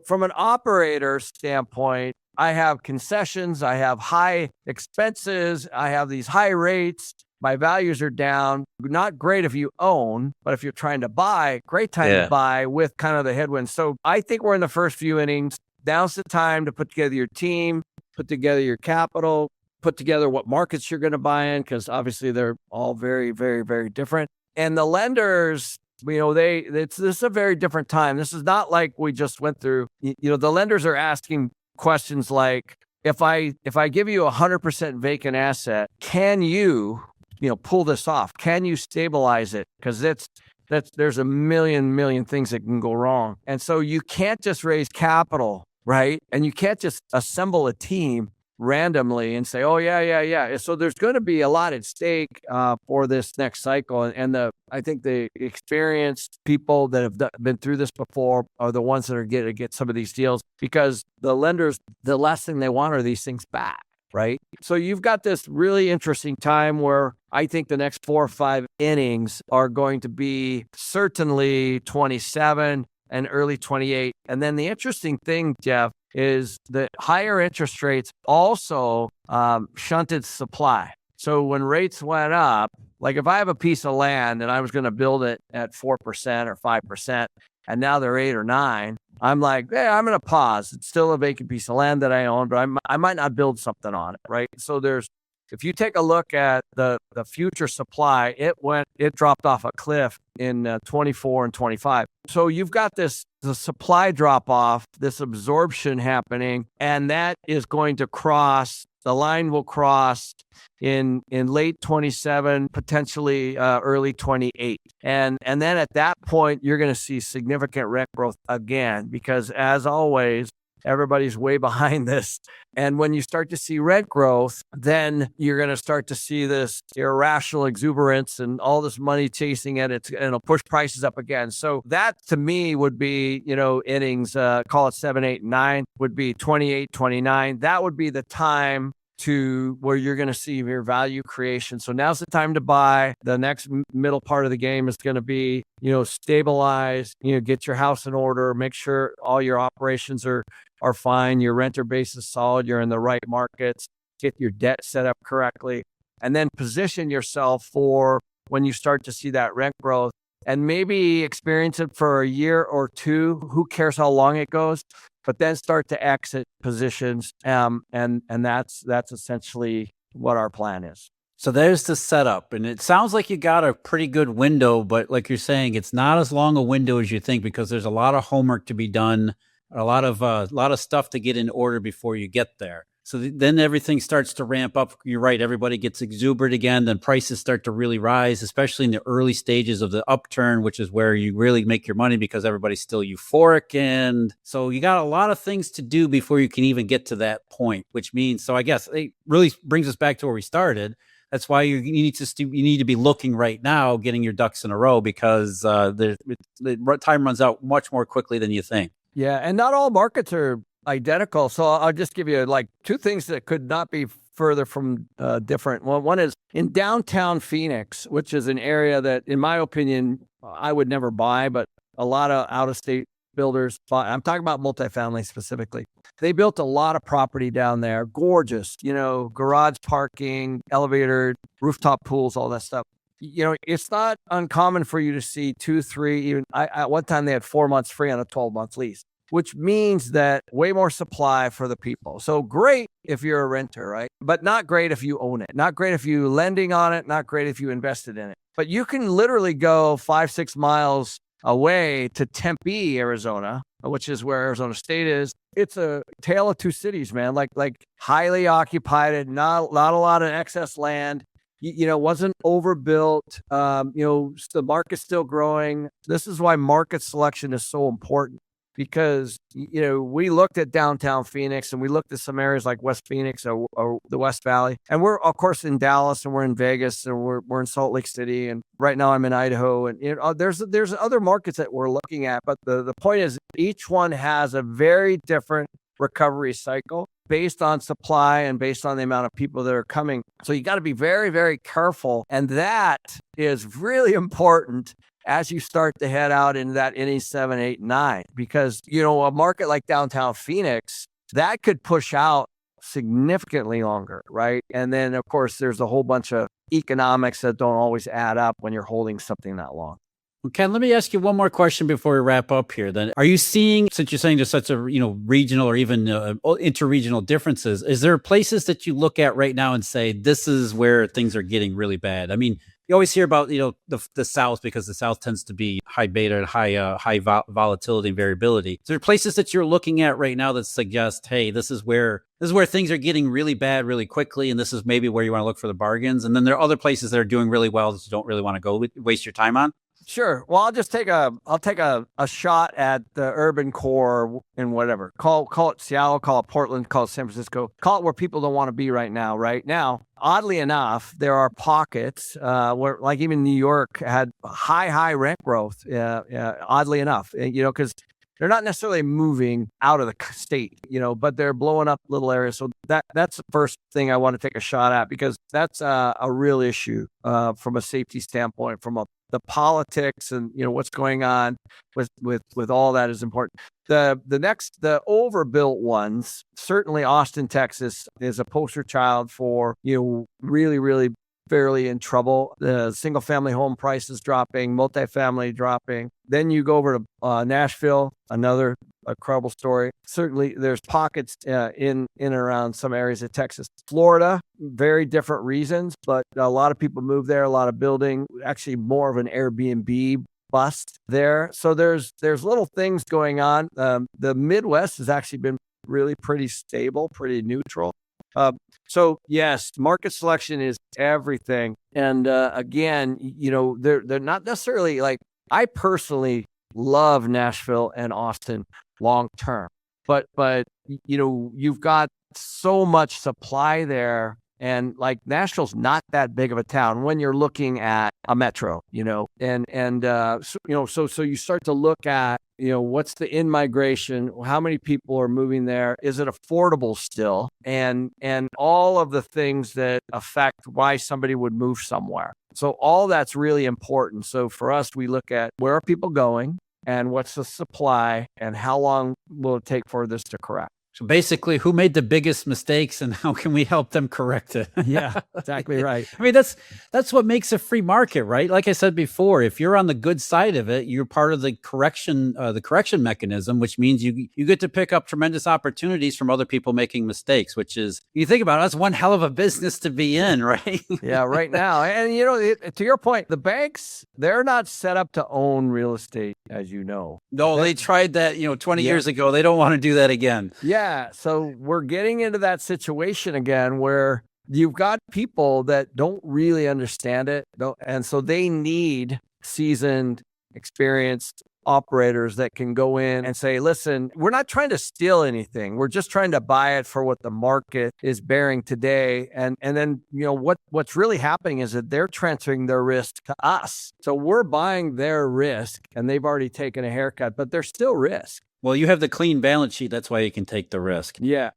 from an operator standpoint, I have concessions, I have high expenses, I have these high rates. My values are down. Not great if you own, but if you're trying to buy, great time to buy with kind of the headwinds. So I think we're in the first few innings. Now's the time to put together your team, put together your capital, put together what markets you're going to buy in, because obviously they're all very, very, very different. And the lenders, this is a very different time. This is not like we just went through. The lenders are asking questions like, if I give you 100% vacant asset, can you pull this off? Can you stabilize it? Because there's a million things that can go wrong. And so you can't just raise capital, right? And you can't just assemble a team randomly and say, oh, yeah. So there's going to be a lot at stake for this next cycle. And I think the experienced people that have been through this before are the ones that are going to get some of these deals, because the lenders, the last thing they want are these things back. Right. So you've got this really interesting time where I think the next 4 or 5 innings are going to be certainly 27 and early 28. And then the interesting thing, Jeff, is that higher interest rates also shunted supply. So when rates went up, like if I have a piece of land and I was going to build it at 4% or 5%, and now they're 8 or 9, I'm like, I'm going to pause. It's still a vacant piece of land that I own, but I might not build something on it, right? So if you take a look at the future supply, it dropped off a cliff in 24 and 25. So you've got the supply drop off, this absorption happening, and that is going to cross. The line will cross in late 27, potentially early 28. And then at that point, you're going to see significant rent growth again, because as always, everybody's way behind this. And when you start to see rent growth, then you're going to start to see this irrational exuberance and all this money chasing it. And it'll push prices up again. So that to me would be, innings, call it 7, 8, 9, would be 28, 29. That would be the time to where you're going to see your value creation. So now's the time to buy. The next middle part of the game is going to be, stabilize, get your house in order, make sure all your operations are fine, your renter base is solid, you're in the right markets, get your debt set up correctly, and then position yourself for when you start to see that rent growth, and maybe experience it for a year or two. Who cares how long it goes? But then start to exit positions, and that's essentially what our plan is. So there's the setup, and it sounds like you got a pretty good window, but like you're saying, it's not as long a window as you think, because there's a lot of homework to be done, a lot of stuff to get in order before you get there. So then everything starts to ramp up. You're right. Everybody gets exuberant again. Then prices start to really rise, especially in the early stages of the upturn, which is where you really make your money because everybody's still euphoric. And so you got a lot of things to do before you can even get to that point, which means, so I guess it really brings us back to where we started. That's why you need to be looking right now, getting your ducks in a row, because the time runs out much more quickly than you think. Yeah. And not all markets are identical. So I'll just give you like 2 things that could not be further from different. Well, one is in downtown Phoenix, which is an area that, in my opinion, I would never buy, but a lot of out-of-state builders buy. I'm talking about multifamily specifically. They built a lot of property down there. Gorgeous, garage parking, elevator, rooftop pools, all that stuff. It's not uncommon for you to see 2, 3, even at one time they had 4 months free on a 12-month lease, which means that way more supply for the people. So great if you're a renter, right? But not great if you own it. Not great if you lending on it. Not great if you invested in it. But you can literally go 5, 6 miles away to Tempe, Arizona, which is where Arizona State is. It's a tale of 2 cities, man. Like highly occupied, not a lot of excess land. Wasn't overbuilt. The market's still growing. This is why market selection is so important, because, we looked at downtown Phoenix and we looked at some areas like West Phoenix or the West Valley. And we're, of course, in Dallas and we're in Vegas and we're in Salt Lake City. And right now I'm in Idaho. And, there's other markets that we're looking at. But the point is, each one has a very different recovery cycle based on supply and based on the amount of people that are coming. So you got to be very, very careful. And that is really important as you start to head out into that NE 7, 8, 9, because, a market like downtown Phoenix, that could push out significantly longer, right? And then, of course, there's a whole bunch of economics that don't always add up when you're holding something that long. Well, Ken, let me ask you one more question before we wrap up here. Then, are you seeing, since you're saying there's such a regional or even interregional differences, is there places that you look at right now and say this is where things are getting really bad? I mean, you always hear about the South, because the South tends to be high beta and high volatility and variability. Is there places that you're looking at right now that suggest, hey, this is where things are getting really bad really quickly, and this is maybe where you want to look for the bargains? And then there are other places that are doing really well that you don't really want to go waste your time on? Sure. Well, I'll take a shot at the urban core and whatever. Call it Seattle, call it Portland, call it San Francisco, call it where people don't want to be right now. Right now, oddly enough, there are pockets where, like, even New York had high rent growth. Oddly enough, because they're not necessarily moving out of the state, but they're blowing up little areas. So that's the first thing I want to take a shot at, because that's a real issue from a safety standpoint, from the politics and what's going on with all that is important. The overbuilt ones, certainly Austin, Texas is a poster child for really fairly in trouble. The single family home prices dropping, multifamily dropping. Then you go over to Nashville, another incredible story. Certainly there's pockets in and around some areas of Texas. Florida, very different reasons, but a lot of people move there, a lot of building, actually more of an Airbnb bust there. So there's little things going on. The Midwest has actually been really pretty stable, pretty neutral. So yes, market selection is everything. And again, they're not necessarily like, I personally love Nashville and Austin long term, but you've got so much supply there, and like Nashville's not that big of a town when you're looking at a metro, so you start to look at what's the in-migration, how many people are moving there, is it affordable still, and all of the things that affect why somebody would move somewhere. So all that's really important. So for us, we look at where are people going and what's the supply and how long will it take for this to correct. So basically, who made the biggest mistakes and how can we help them correct it? Yeah, exactly right. I mean, that's what makes a free market, right? Like I said before, if you're on the good side of it, you're part of the correction mechanism, which means you get to pick up tremendous opportunities from other people making mistakes, which is, you think about it, that's one hell of a business to be in, right? Yeah, right now. And, to your point, the banks, they're not set up to own real estate, as you know. No, they tried that, 20 years ago. They don't want to do that again. Yeah. So we're getting into that situation again where you've got people that don't really understand it. And so they need seasoned, experienced operators that can go in and say, listen, we're not trying to steal anything. We're just trying to buy it for what the market is bearing today. And then, what's really happening is that they're transferring their risk to us. So we're buying their risk, and they've already taken a haircut, but there's still risk. Well, you have the clean balance sheet. That's why you can take the risk. Yeah.